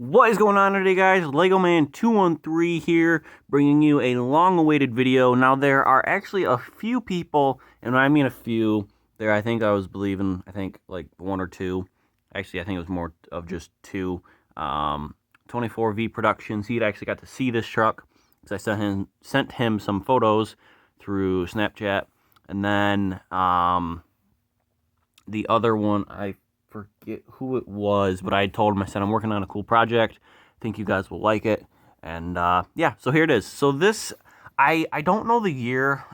What is going on today, guys? LegoMan213 here, bringing you a long-awaited video. Now, there are actually a few people, and when I mean a few, I think like one or two. Actually, I think it was more of just two. 24V Productions, he'd actually got to see this truck, because I sent him some photos through Snapchat. And then, the other one, I forget who it was, but I told him, I said, I'm working on a cool project. I think you guys will like it. And yeah, so here it is. So this, I don't know the year.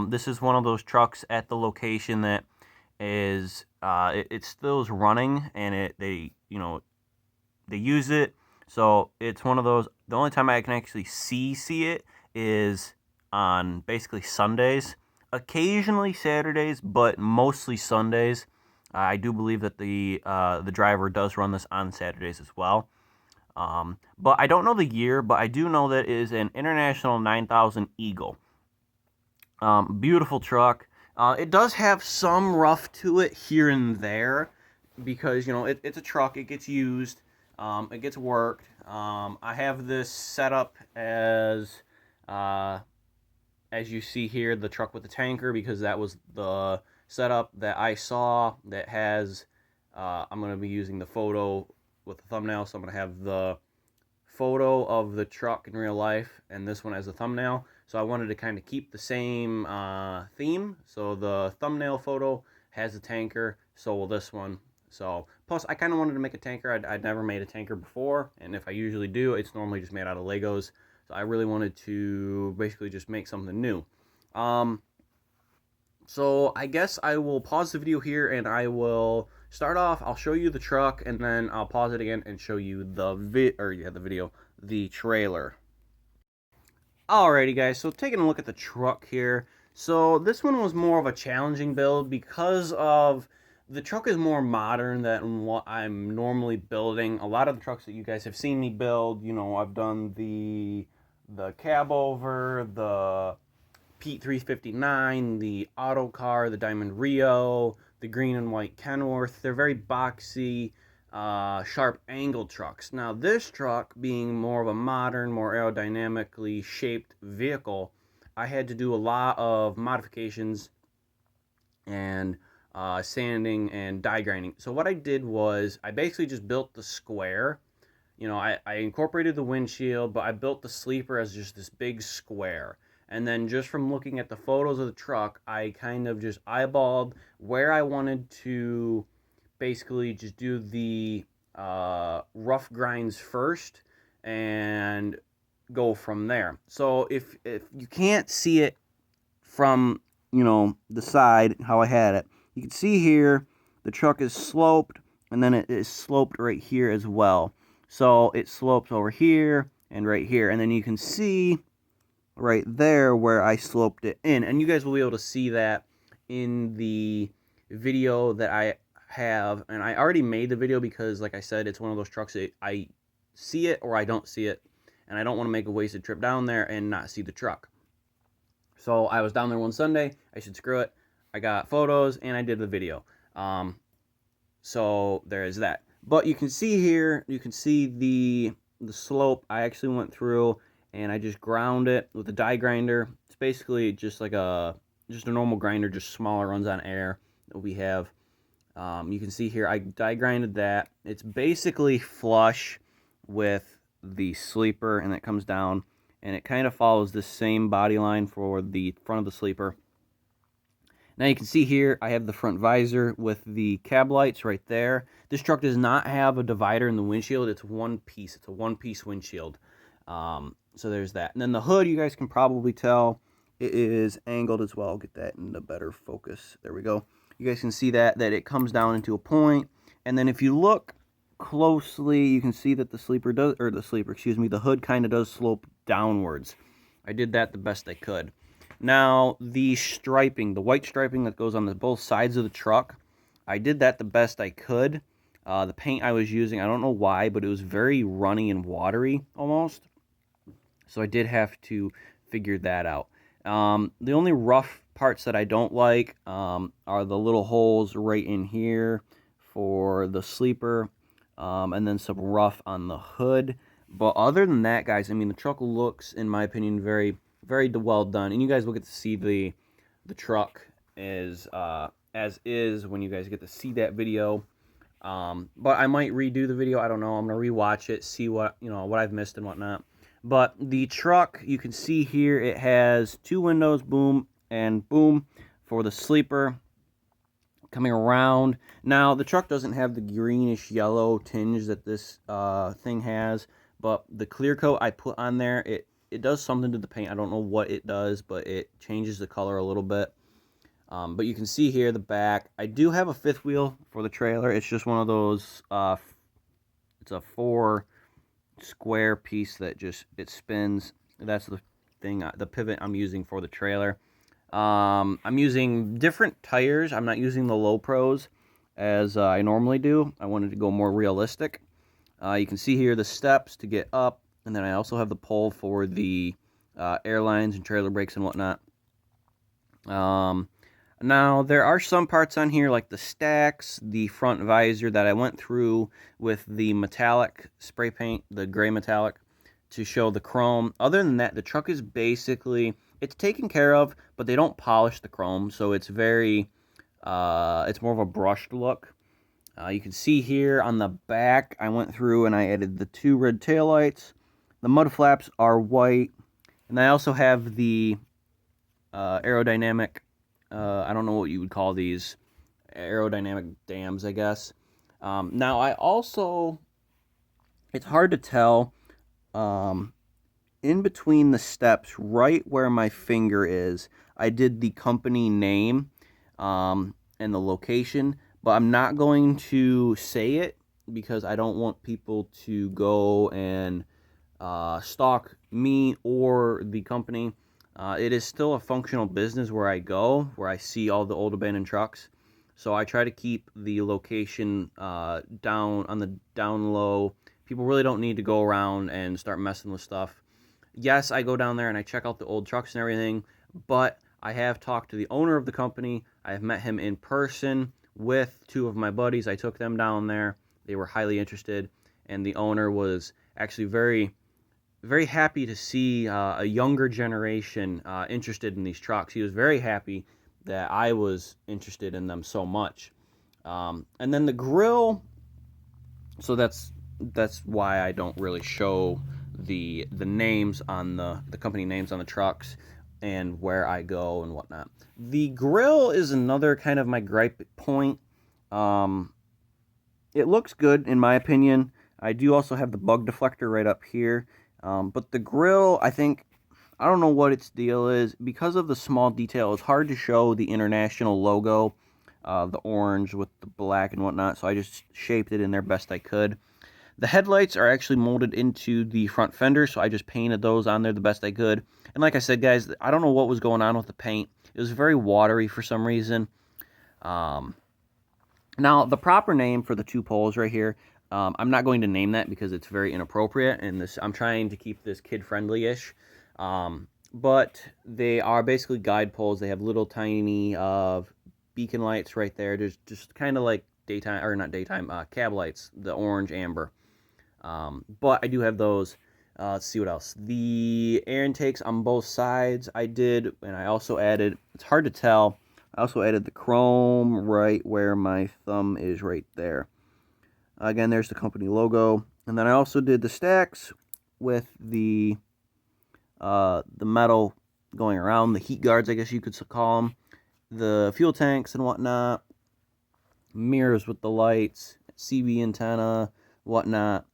This is one of those trucks at the location that is, it still is running, and they use it. So it's one of those, the only time I can actually see it is on basically Sundays, occasionally Saturdays, but mostly Sundays. I do believe that the driver does run this on Saturdays as well. But I don't know the year, but I do know that it is an International 9000 Eagle. Beautiful truck. It does have some rough to it here and there because, it's a truck. It gets used. It gets worked. I have this set up as you see here, the truck with the tanker, because that was the setup that I saw that has, I'm going to be using the photo with the thumbnail, so I'm going to have the photo of the truck in real life and this one as a thumbnail. So I wanted to kind of keep the same theme. So the thumbnail photo has a tanker, so will this one. So plus I kind of wanted to make a tanker. I'd never made a tanker before, and if I usually do, it's normally just made out of Legos. So I really wanted to basically just make something new. So I guess I will pause the video here and I will start off. I'll show you the truck and then I'll pause it again and show you the trailer. Alrighty, guys, so taking a look at the truck here. So this one was more of a challenging build because of the truck is more modern than what I'm normally building. A lot of the trucks that you guys have seen me build, I've done the cab over, the Pete 359, the Autocar, the Diamond Rio, the green and white Kenworth. They're very boxy, sharp angled trucks. Now this truck, being more of a modern, more aerodynamically shaped vehicle, I had to do a lot of modifications and sanding and die grinding. So what I did was I basically just built the square. I incorporated the windshield, but I built the sleeper as just this big square. And then just from looking at the photos of the truck, I kind of just eyeballed where I wanted to basically just do the rough grinds first and go from there. So if you can't see it from, the side, how I had it, you can see here the truck is sloped, and then it is sloped right here as well. So it slopes over here and right here, and then you can see right there where I sloped it in, and you guys will be able to see that in the video that I have. And I already made the video because, like I said, it's one of those trucks that I see it or I don't see it, and I don't want to make a wasted trip down there and not see the truck. So I was down there one Sunday. I said, screw it. I got photos and I did the video. So there is that. But you can see here, you can see the slope. I actually went through and I just ground it with a die grinder. It's basically just like just a normal grinder, just smaller, runs on air that we have. You can see here I die grinded that. It's basically flush with the sleeper, and it comes down, and it kind of follows the same body line for the front of the sleeper. Now you can see here I have the front visor with the cab lights right there. This truck does not have a divider in the windshield. It's one piece. It's a one-piece windshield. So there's that. And then the hood, you guys can probably tell, it is angled as well. I'll get that into better focus. There we go. You guys can see that it comes down into a point. And then if you look closely, you can see that the hood kind of does slope downwards. I did that the best I could. Now, the striping, the white striping that goes on both sides of the truck, I did that the best I could. The paint I was using, I don't know why, but it was very runny and watery almost. So I did have to figure that out. The only rough parts that I don't like are the little holes right in here for the sleeper. and then some rough on the hood. But other than that, guys, I mean, the truck looks, in my opinion, very, very well done. And you guys will get to see the truck as is when you guys get to see that video. But I might redo the video. I don't know. I'm gonna rewatch it, see what what I've missed and whatnot. But the truck, you can see here, it has 2 windows, boom and boom, for the sleeper coming around. Now, the truck doesn't have the greenish yellow tinge that this thing has, but the clear coat I put on there, it does something to the paint. I don't know what it does, but it changes the color a little bit. But you can see here the back. I do have a 5th wheel for the trailer. It's just one of those, it's a 4 square piece that just, it spins. That's the thing, the pivot I'm using for the trailer. I'm using different tires. I'm not using the Low Pros as I normally do. I wanted to go more realistic. You can see here the steps to get up, and then I also have the pole for the airlines and trailer brakes and whatnot. Now, there are some parts on here, like the stacks, the front visor, that I went through with the metallic spray paint, the gray metallic, to show the chrome. Other than that, the truck is basically, it's taken care of, but they don't polish the chrome, so it's very, it's more of a brushed look. You can see here on the back, I went through and I added the 2 red taillights. The mud flaps are white, and I also have the aerodynamic, I don't know what you would call these, aerodynamic dams, I guess. Now, I also, it's hard to tell, in between the steps, right where my finger is, I did the company name and the location, but I'm not going to say it because I don't want people to go and stalk me or the company. It is still a functional business where I go, where I see all the old abandoned trucks. So I try to keep the location down on the down low. People really don't need to go around and start messing with stuff. Yes, I go down there and I check out the old trucks and everything, but I have talked to the owner of the company. I have met him in person with 2 of my buddies. I took them down there. They were highly interested, and the owner was actually very, very happy to see a younger generation interested in these trucks. He was very happy that I was interested in them so much. And then the grill, so that's why I don't really show the names on the company names on the trucks and where I go and whatnot. The grill is another kind of my gripe point. It looks good in my opinion. I do also have the bug deflector right up here. But the grill, I think, I don't know what its deal is. Because of the small detail, it's hard to show the international logo, the orange with the black and whatnot, so I just shaped it in there best I could. The headlights are actually molded into the front fender, so I just painted those on there the best I could. And like I said, guys, I don't know what was going on with the paint. It was very watery for some reason. Now, the proper name for the 2 poles right here, I'm not going to name that because it's very inappropriate, and I'm trying to keep this kid-friendly-ish. But they are basically guide poles. They have little tiny beacon lights right there. There's just kind of like daytime, or not daytime, cab lights, the orange, amber. But I do have those. Let's see what else. The air intakes on both sides I did, and I also added, it's hard to tell, I also added the chrome right where my thumb is right there. Again, there's the company logo. And then I also did the stacks with the metal going around, the heat guards, I guess you could call them, the fuel tanks and whatnot, mirrors with the lights, CB antenna, whatnot.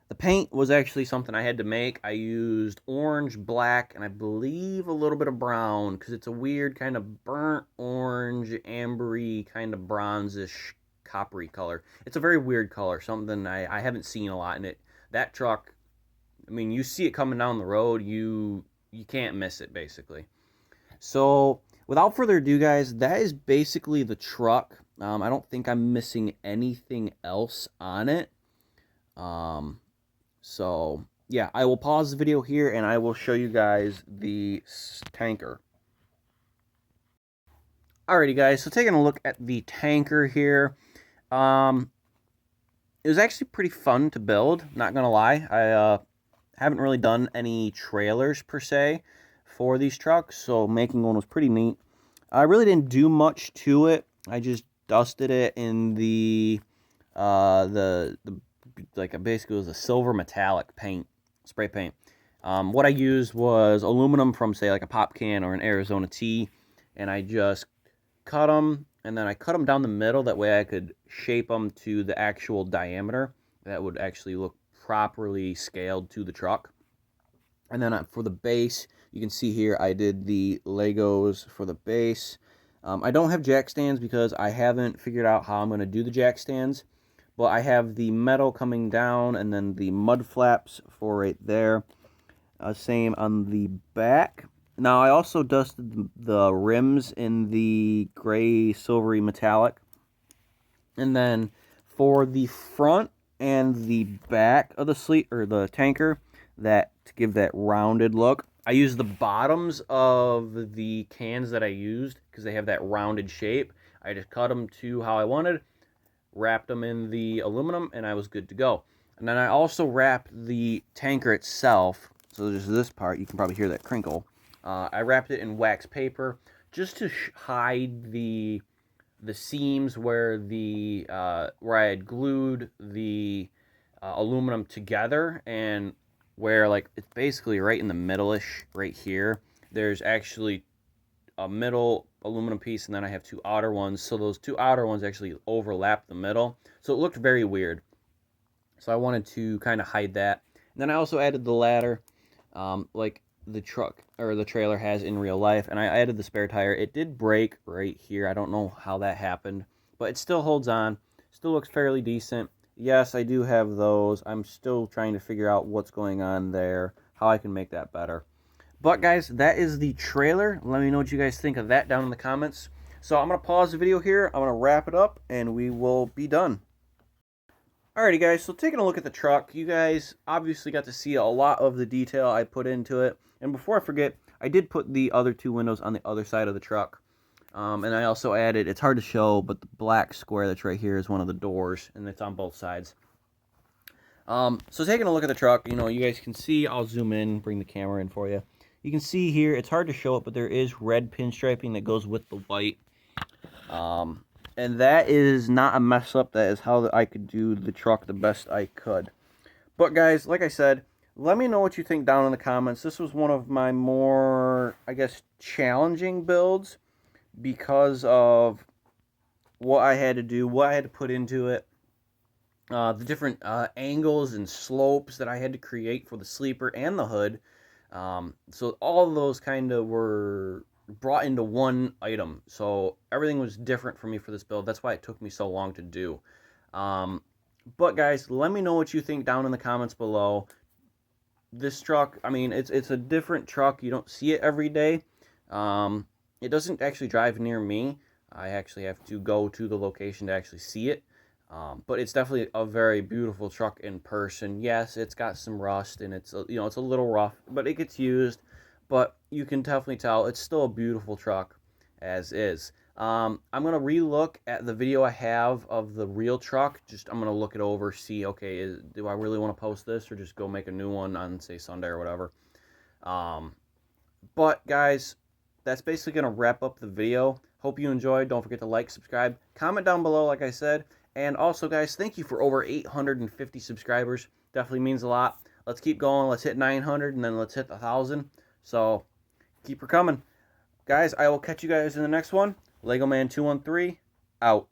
The paint was actually something I had to make. I used orange, black, and I believe a little bit of brown, because it's a weird kind of burnt orange, ambery, kind of bronzish, coppery color. It's a very weird color, something I haven't seen a lot in it. That truck, I mean, you see it coming down the road, you can't miss it, basically. So, without further ado, guys, that is basically the truck. I don't think I'm missing anything else on it. So, yeah, I will pause the video here, and I will show you guys the tanker. Alrighty, guys, so taking a look at the tanker here. it was actually pretty fun to build, not gonna lie. I haven't really done any trailers per se for these trucks, so making one was pretty neat. I really didn't do much to it. I just dusted it in the like basically it was a silver metallic paint, spray paint. What I used was aluminum from say like a pop can or an Arizona tea, and I just cut them, and then I cut them down the middle. That way I could shape them to the actual diameter that would actually look properly scaled to the truck. And then for the base, you can see here I did the Legos for the base. I don't have jack stands because I haven't figured out how I'm going to do the jack stands. But I have the metal coming down and then the mud flaps for right there. Same on the back. Now I also dusted the rims in the gray silvery metallic. And then for the front and the back of the sleeve or the tanker, that to give that rounded look, I used the bottoms of the cans that I used because they have that rounded shape. I just cut them to how I wanted, wrapped them in the aluminum, and I was good to go. And then I also wrapped the tanker itself. So there's this part, you can probably hear that crinkle. I wrapped it in wax paper just to hide the seams where where I had glued the aluminum together, and where like it's basically right in the middle-ish right here. There's actually a middle aluminum piece, and then I have two outer ones. So those two outer ones actually overlap the middle. So it looked very weird. So I wanted to kind of hide that. And then I also added the ladder, like the truck or the trailer has in real life. And I added the spare tire. It did break right here. I don't know how that happened, but it still holds on. Still looks fairly decent. Yes, I do have those. I'm still trying to figure out what's going on there, how I can make that better. But guys, that is the trailer. Let me know what you guys think of that down in the comments. So I'm going to pause the video here. I'm going to wrap it up, and we will be done. Alrighty guys, so taking a look at the truck, you guys obviously got to see a lot of the detail I put into it. And before I forget, I did put the other two windows on the other side of the truck. And I also added, it's hard to show, but the black square that's right here is one of the doors, and it's on both sides. So taking a look at the truck, you know, you guys can see, I'll zoom in, bring the camera in for you. You can see here, it's hard to show it, but there is red pinstriping that goes with the white. And that is not a mess up. That is how I could do the truck the best I could. But guys, like I said, let me know what you think down in the comments. This was one of my more, I guess, challenging builds because of what I had to do, what I had to put into it, the different angles and slopes that I had to create for the sleeper and the hood. So all of those kind of were brought into one item. So everything was different for me for this build. That's why it took me so long to do. But guys, let me know what you think down in the comments below. This truck, I mean, it's a different truck. You don't see it every day. It doesn't actually drive near me. I actually have to go to the location to actually see it. But it's definitely a very beautiful truck in person. Yes, it's got some rust and it's it's a little rough, but it gets used. But you can definitely tell it's still a beautiful truck as is. I'm gonna relook at the video I have of the real truck. I'm gonna look it over, see, okay, do I really want to post this or just go make a new one on say Sunday or whatever. But guys, that's basically gonna wrap up the video. Hope you enjoyed. Don't forget to like, subscribe, comment down below, like I said. And also, guys, thank you for over 850 subscribers. Definitely means a lot. Let's keep going. Let's hit 900, and then let's hit 1,000. So, keep her coming. Guys, I will catch you guys in the next one. LegoMan213, out.